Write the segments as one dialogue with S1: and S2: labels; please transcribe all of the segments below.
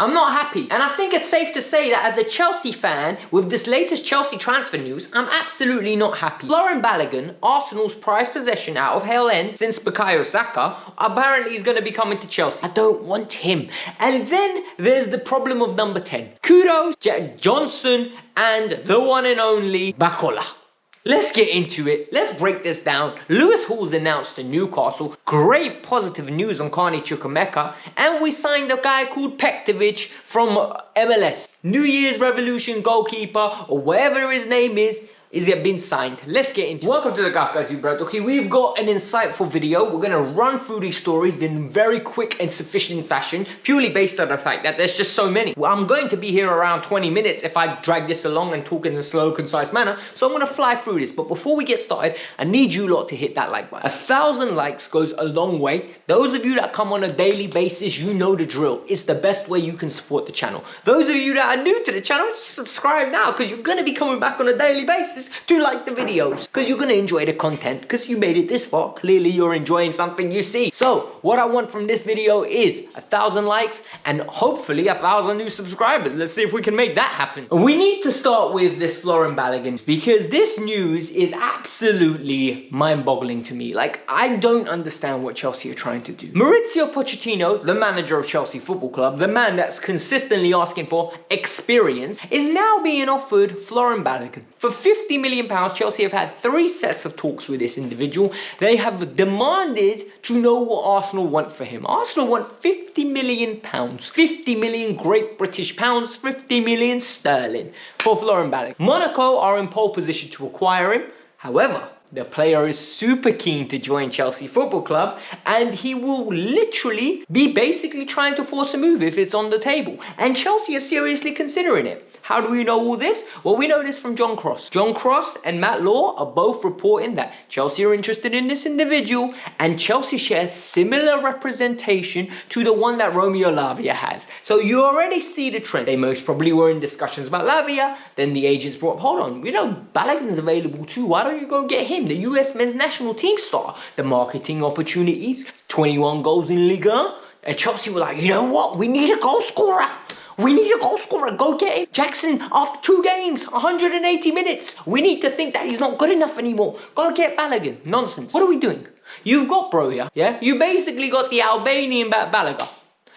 S1: I'm not happy. And I think it's safe to say that as a Chelsea fan, with this latest Chelsea transfer news, I'm absolutely not happy. Florian Balogun, Arsenal's prized possession out of Hale End since Bukayo Saka, apparently is going to be coming to Chelsea. I don't want him. And then there's the problem of number 10. Kudus, Johnson, and the one and only Bakola. Let's get into it. Let's break this down. Lewis Hall's announced to Newcastle. Great positive news on Carney Chukwuemeka. And we signed a guy called Pekovic from MLS. New Year's Revolution goalkeeper, or whatever his name is yet been signed. Let's get into it. Welcome to the Kavkas View, bro. Okay, we've got an insightful video. We're going to run through these stories in very quick and sufficient fashion, purely based on the fact that there's just so many. Well, I'm going to be here around 20 minutes if I drag this along and talk in a slow, concise manner. So I'm going to fly through this. But before we get started, I need you lot to hit that like button. 1,000 likes goes a long way. Those of you that come on a daily basis, you know the drill. It's the best way you can support the channel. Those of you that are new to the channel, just subscribe now, because you're going to be coming back on a daily basis to like the videos, because you're going to enjoy the content, because you made it this far. Clearly you're enjoying something you see. So what I want from this video is 1,000 likes and hopefully 1,000 new subscribers. Let's see if we can make that happen. We need to start with this Florian Balogun, because this news is absolutely mind-boggling to me. Like, I don't understand what Chelsea are trying to do. Mauricio Pochettino, the manager of Chelsea Football Club, the man that's consistently asking for experience, is now being offered Florian Balogun. For £50 million, Chelsea have had 3 sets of talks with this individual. They have demanded to know what Arsenal want for him. Arsenal want £50 million, 50 million Great British pounds, 50 million sterling for Florian Balogun. Monaco are in pole position to acquire him. However, the player is super keen to join Chelsea Football Club, and he will literally be basically trying to force a move if it's on the table. And Chelsea are seriously considering it. How do we know all this? Well, we know this from John Cross. John Cross and Matt Law are both reporting that Chelsea are interested in this individual, and Chelsea shares similar representation to the one that Romeo Lavia has. So you already see the trend. They most probably were in discussions about Lavia. Then the agents brought up, hold on, you know, Balogun's available too. Why don't you go get him? The US men's national team star. The marketing opportunities, 21 goals in Liga. And Chelsea were like, you know what? We need a goal scorer. We need a goal scorer. Go get him. Jackson, after 2 games, 180 minutes. We need to think that he's not good enough anymore. Go get Balogun. Nonsense. What are we doing? You've got Broja, yeah? You basically got the Albanian Balogun.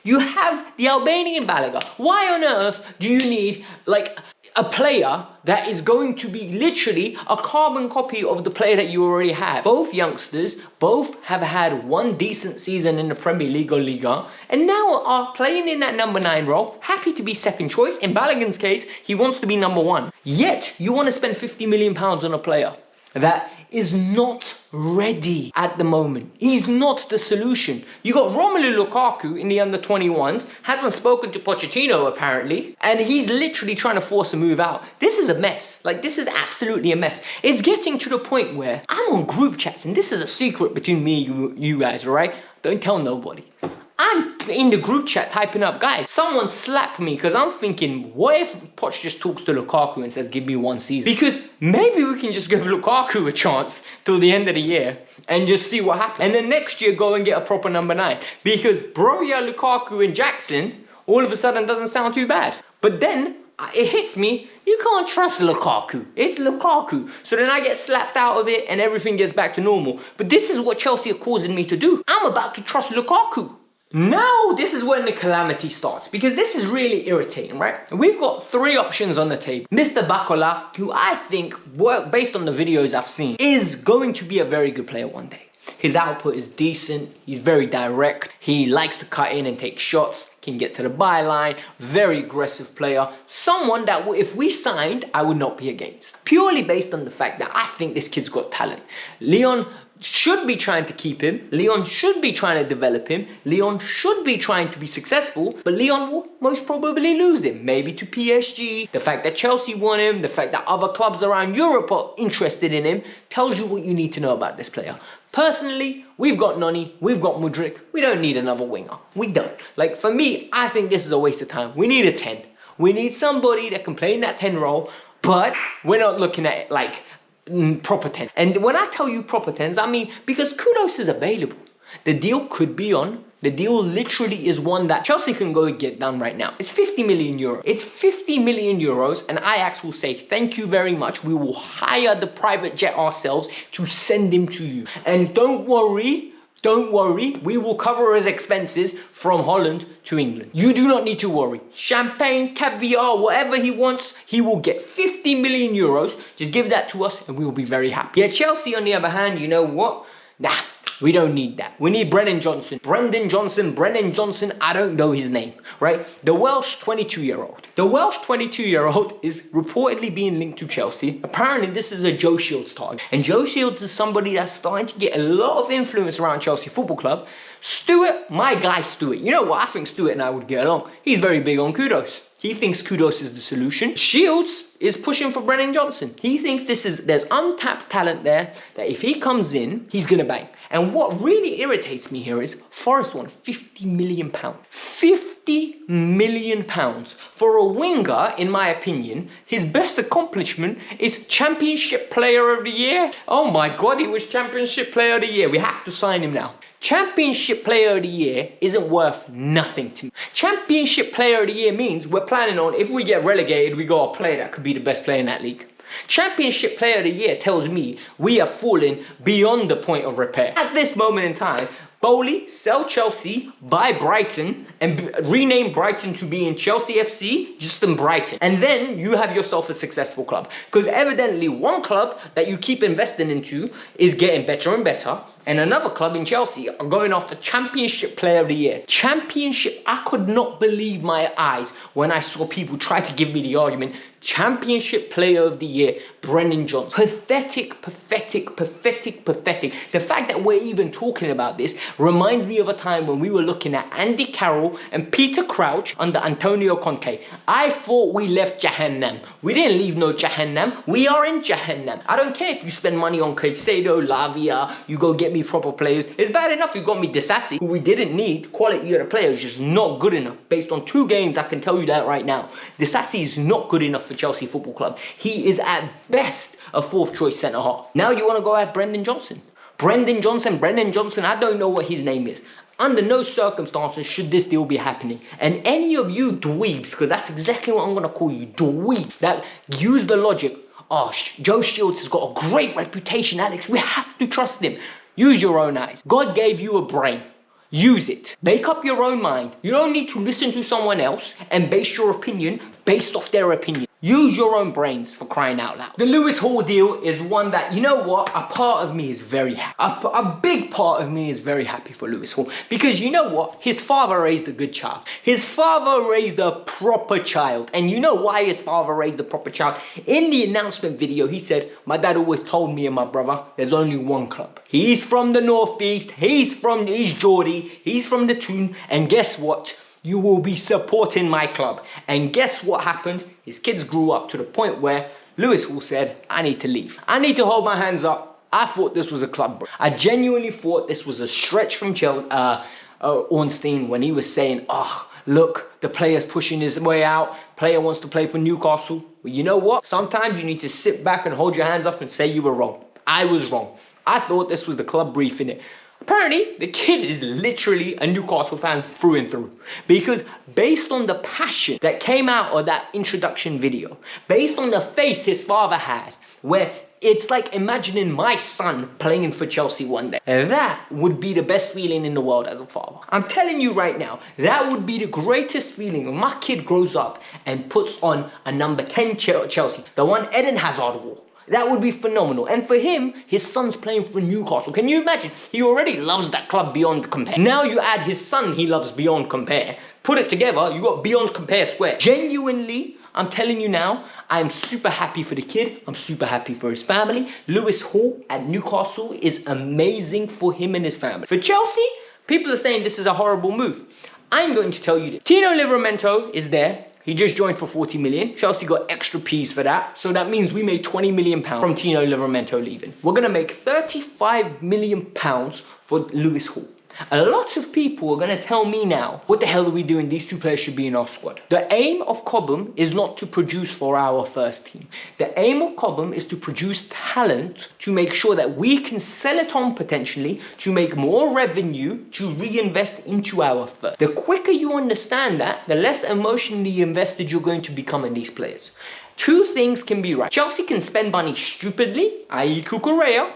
S1: You have the Albanian Balogun. Why on earth do you need, like, a player that is going to be literally a carbon copy of the player that you already have? Both youngsters, both have had 1 decent season in the Premier League or Liga, and now are playing in that number 9 role, happy to be second choice. In Balogun's case, he wants to be number 1. Yet, you want to spend £50 million on a player that is not ready at the moment. He's not the solution. You got Romelu Lukaku in the under-21s, hasn't spoken to Pochettino apparently, and he's literally trying to force a move out. This is a mess. Like, this is absolutely a mess. It's getting to the point where I'm on group chats, and this is a secret between me and you guys, all right? Don't tell nobody. I'm in the group chat typing up, guys, someone slap me, because I'm thinking, what if Poch just talks to Lukaku and says, give me 1 season? Because maybe we can just give Lukaku a chance till the end of the year and just see what happens. And then next year, go and get a proper number 9. Because Broja, Lukaku and Jackson, all of a sudden doesn't sound too bad. But then it hits me, you can't trust Lukaku. It's Lukaku. So then I get slapped out of it and everything gets back to normal. But this is what Chelsea are causing me to do. I'm about to trust Lukaku. Now, this is when the calamity starts, because this is really irritating, right? We've got 3 options on the table. Mr. Bakola, who I think, based on the videos I've seen, is going to be a very good player one day. His output is decent, he's very direct, he likes to cut in and take shots, can get to the byline, very aggressive player. Someone that, if we signed, I would not be against. Purely based on the fact that I think this kid's got talent. Leon should be trying to keep him. Leon should be trying to develop him. Leon should be trying to be successful, but Leon will most probably lose him. Maybe to PSG. The fact that Chelsea want him, the fact that other clubs around Europe are interested in him, tells you what you need to know about this player. Personally, we've got Noni, we've got Mudryk. We don't need another winger. We don't. Like, for me, I think this is a waste of time. We need a 10. We need somebody that can play in that 10 role, but we're not looking at it like proper 10. And when I tell you proper 10s, I mean because Kudus is available. The deal could be on The deal literally is one that Chelsea can go and get done right now. It's 50 million euros. It's 50 million euros, and Ajax will say, thank you very much. We will hire the private jet ourselves to send him to you. And don't worry, we will cover his expenses from Holland to England. You do not need to worry. Champagne, caviar, whatever he wants, he will get 50 million euros. Just give that to us and we will be very happy. Yeah, Chelsea, on the other hand, you know what? Nah, we don't need that. We need Brennan Johnson, I don't know his name, right? The Welsh 22-year-old. The Welsh 22-year-old is reportedly being linked to Chelsea. Apparently, this is a Joe Shields target. And Joe Shields is somebody that's starting to get a lot of influence around Chelsea Football Club. Stuart, my guy Stuart. You know what? I think Stuart and I would get along. He's very big on Kudus. He thinks Kudus is the solution. Shields is pushing for Brennan Johnson. He thinks there's untapped talent there that if he comes in, he's gonna bang. And what really irritates me here is Forest won £50 million. £50 million for a winger, in my opinion. His best accomplishment is Championship Player of the Year. Oh my God, he was Championship Player of the Year. We have to sign him now. Championship Player of the Year isn't worth nothing to me. Championship Player of the Year means we're planning on, if we get relegated, we got a player that could be the best player in that league. Championship Player of the Year tells me we have fallen beyond the point of repair. At this moment in time, Bowley, sell Chelsea, buy Brighton, and rename Brighton to be in Chelsea FC, just in Brighton. And then you have yourself a successful club. Because evidently one club that you keep investing into is getting better and better, and another club in Chelsea are going after Championship Player of the Year. Championship, I could not believe my eyes when I saw people try to give me the argument, Championship Player of the Year, Brennan Johnson. Pathetic, pathetic, pathetic, pathetic. The fact that we're even talking about this reminds me of a time when we were looking at Andy Carroll and Peter Crouch under Antonio Conte. I thought we left Jahannam. We didn't leave no Jahannam. We are in Jahannam. I don't care if you spend money on Caicedo, Lavia, you go get me proper players. It's bad enough you got me Disassi, who we didn't need. Quality of the player is just not good enough. Based on 2 games, I can tell you that right now. Disassi is not good enough for Chelsea Football Club. He is at best a 4th choice centre half. Now you want to go at Brennan Johnson. Brennan Johnson, I don't know what his name is. Under no circumstances should this deal be happening. And any of you dweebs, because that's exactly what I'm going to call you, dweebs, that use the logic, oh, Joe Shields has got a great reputation, Alex, we have to trust him. Use your own eyes. God gave you a brain. Use it. Make up your own mind. You don't need to listen to someone else and base your opinion based off their opinion. Use your own brains, for crying out loud. The Lewis Hall deal is one that, you know what, a part of me is very happy. A big part of me is very happy for Lewis Hall. Because you know what? His father raised a good child. His father raised a proper child. And you know why his father raised a proper child? In the announcement video, he said, my dad always told me and my brother, there's only one club. He's from the Northeast. He's Geordie. He's from the Toon. And guess what? You will be supporting my club. And guess what happened? His kids grew up to the point where Lewis Hall said, I need to leave. I need to hold my hands up. I thought this was a club break. I genuinely thought this was a stretch from Ornstein when he was saying, oh, look, the player's pushing his way out. Player wants to play for Newcastle. Well, you know what? Sometimes you need to sit back and hold your hands up and say you were wrong. I was wrong. I thought this was the club brief, innit? Apparently, the kid is literally a Newcastle fan through and through. Because based on the passion that came out of that introduction video, based on the face his father had, where it's like imagining my son playing for Chelsea one day. That would be the best feeling in the world as a father. I'm telling you right now, that would be the greatest feeling when my kid grows up and puts on a number 10 Chelsea, the one Eden Hazard wore. That would be phenomenal. And for him, his son's playing for Newcastle. Can you imagine? He already loves that club beyond compare. Now you add his son he loves beyond compare. Put it together, you got beyond compare square. Genuinely, I'm telling you now, I'm super happy for the kid. I'm super happy for his family. Lewis Hall at Newcastle is amazing for him and his family. For Chelsea, people are saying this is a horrible move. I'm going to tell you this. Tino Livramento is there. He just joined for 40 million. Chelsea got extra P's for that. So that means we made 20 million pounds from Tino Livramento leaving. We're going to make 35 million pounds for Lewis Hall. A lot of people are going to tell me now, what the hell are we doing? These two players should be in our squad. The aim of Cobham is not to produce for our first team. The aim of Cobham is to produce talent to make sure that we can sell it on potentially to make more revenue to reinvest into our first. The quicker you understand that, the less emotionally invested you're going to become in these players. Two things can be right. Chelsea can spend money stupidly, i.e. Cucurella,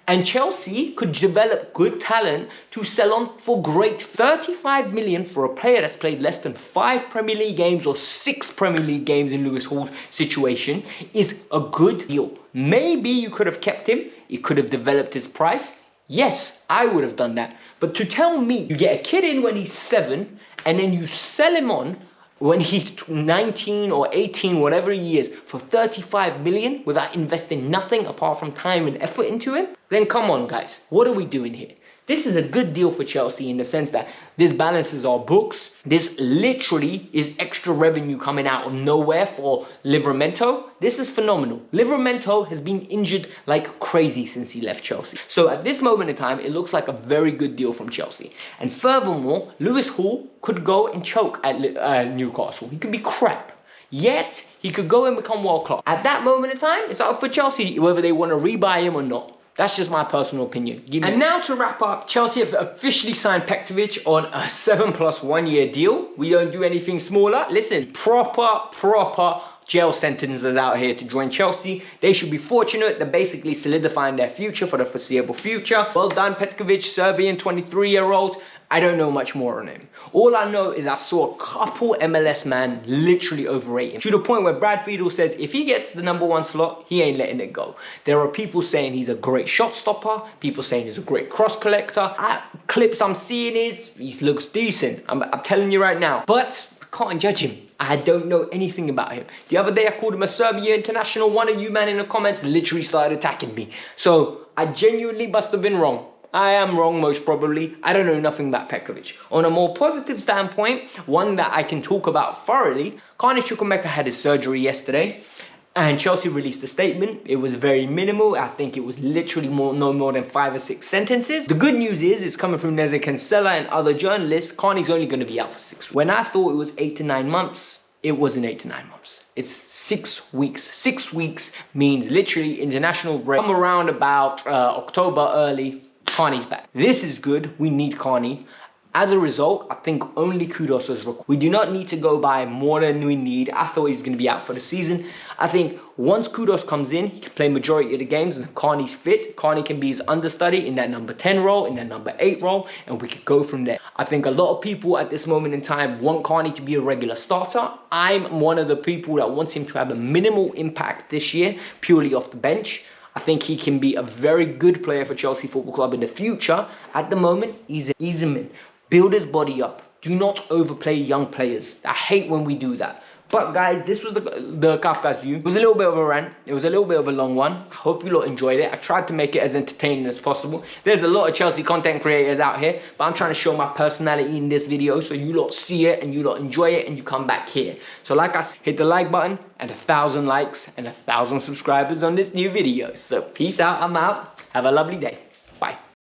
S1: and Chelsea could develop good talent to sell on for great. 35 million for a player that's played less than 5 Premier League games or 6 Premier League games in Lewis Hall's situation is a good deal. Maybe you could have kept him, you could have developed his price. Yes, I would have done that. But to tell me you get a kid in when he's 7 and then you sell him on when he's 19 or 18, whatever he is, for 35 million without investing nothing apart from time and effort into him, then come on guys, what are we doing here? This is a good deal for Chelsea in the sense that this balances our books. This literally is extra revenue coming out of nowhere for Livramento. This is phenomenal. Livramento has been injured like crazy since he left Chelsea. So at this moment in time, it looks like a very good deal from Chelsea. And furthermore, Lewis Hall could go and choke at Newcastle. He could be crap. Yet, he could go and become world class. At that moment in time, it's up for Chelsea whether they want to rebuy him or not. That's just my personal opinion. And now to wrap up, Chelsea have officially signed Pekovic on a 7+1 year deal. We don't do anything smaller. Listen, proper jail sentences out here to join Chelsea. They should be fortunate. They're basically solidifying their future for the foreseeable future. Well done, Pekovic, Serbian 23-year-old. I don't know much more on him. All I know is I saw a couple MLS man literally overrate him. To the point where Brad Friedel says if he gets the #1 slot, he ain't letting it go. There are people saying he's a great shot stopper. People saying he's a great cross collector. Clips I'm seeing is he looks decent. I'm telling you right now. But I can't judge him. I don't know anything about him. The other day I called him a Serbia international. One of you man in the comments literally started attacking me. So I genuinely must have been wrong. I am wrong most probably. I don't know nothing about Pekovic. On a more positive standpoint, one that I can talk about thoroughly, Carney had his surgery yesterday and Chelsea released a statement. It was very minimal. I think it was literally no more than 5 or 6 sentences. The good news is it's coming from Neza Cancella and other journalists. Carney's only going to be out for 6 weeks. When I thought it was 8 to 9 months, it wasn't 8 to 9 months. It's 6 weeks. 6 weeks means literally international break. Come around about October early. Carney's back. This is good. We need Carney. As a result, I think only Kudus is required. We do not need to go buy more than we need. I thought he was going to be out for the season. I think once Kudus comes in, he can play majority of the games and Carney's fit. Carney can be his understudy in that number 10 role, in that number 8 role, and we could go from there. I think a lot of people at this moment in time want Carney to be a regular starter. I'm one of the people that wants him to have a minimal impact this year, purely off the bench. I think he can be a very good player for Chelsea Football Club in the future. At the moment, he's a man. Build his body up. Do not overplay young players. I hate when we do that. But guys, this was the Kavkas View. It was a little bit of a rant. It was a little bit of a long one. I hope you lot enjoyed it. I tried to make it as entertaining as possible. There's a lot of Chelsea content creators out here, but I'm trying to show my personality in this video so you lot see it and you lot enjoy it and you come back here. So like I said, hit the like button and 1,000 likes and 1,000 subscribers on this new video. So peace out. I'm out. Have a lovely day. Bye.